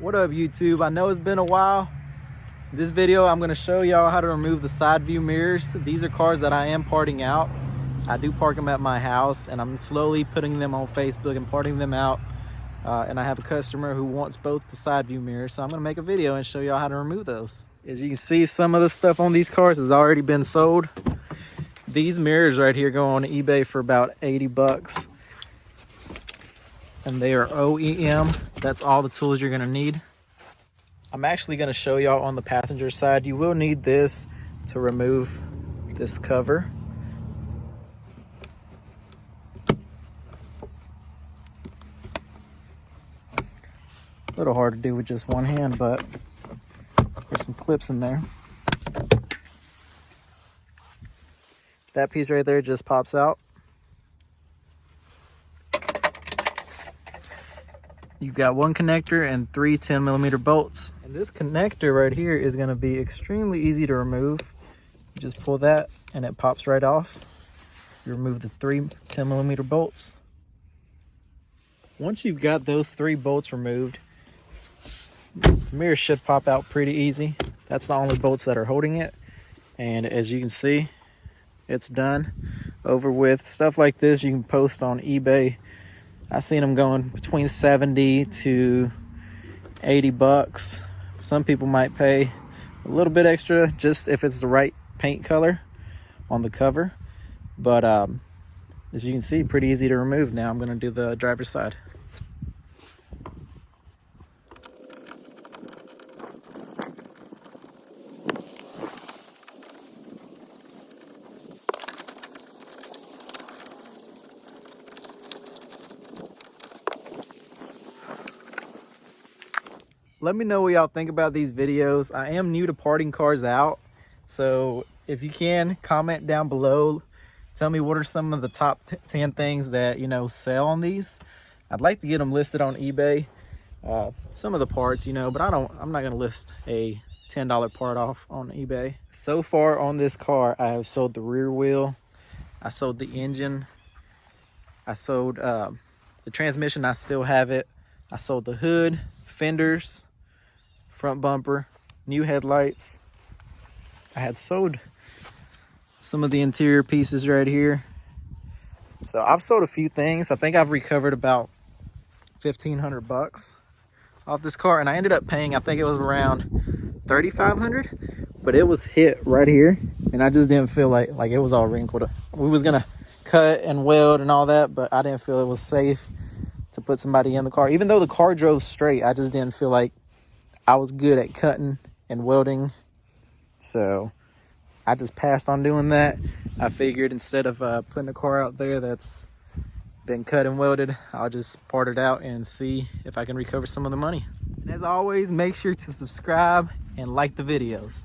What up, YouTube? I know it's been a while. In this video, I'm gonna show y'all how to remove the side view mirrors. These are cars that I am parting out. I do park them at my house, and I'm slowly putting them on Facebook and parting them out. And I have a customer who wants both the side view mirrors, so I'm gonna make a video and show y'all how to remove those. As you can see, some of the stuff on these cars has already been sold. These mirrors right here go on eBay for about 80 bucks. And they are OEM. That's all the tools you're gonna need. I'm actually gonna show y'all on the passenger side. You will need this to remove this cover. A little hard to do with just one hand, but there's some clips in there. That piece right there just pops out. You've got one connector and three 10mm bolts. And this connector right here is gonna be extremely easy to remove. You just pull that and it pops right off. You remove the three 10mm bolts. Once you've got those three bolts removed, the mirror should pop out pretty easy. That's the only bolts that are holding it. And as you can see, it's done, over with. Stuff like this you can post on eBay. I've seen them going between 70 to 80 bucks. Some people might pay a little bit extra just if it's the right paint color on the cover. But as you can see, pretty easy to remove. Now I'm gonna do the driver's side. Let me know what y'all think about these videos. I am new to parting cars out, so if you can, comment down below. Tell me what are some of the top 10 things that sell on these. I'd like to get them listed on eBay. Some of the parts, but I'm not gonna list a $10 part off on eBay. So far on this car, I have sold the rear wheel, I sold the engine, I sold the transmission, I still have it. I sold the hood, fenders, front bumper, new headlights. I had sold some of the interior pieces right here. So I've sold a few things. I think I've recovered about 1,500 bucks off this car, and I ended up paying, I think it was around 3,500, but it was hit right here, and I just didn't feel like it was all wrinkled. We was gonna cut and weld and all that, but I didn't feel it was safe to put somebody in the car. Even though the car drove straight, I just didn't feel like I was good at cutting and welding. So I just passed on doing that. I figured instead of putting a car out there that's been cut and welded, I'll just part it out and see if I can recover some of the money. And as always, make sure to subscribe and like the videos.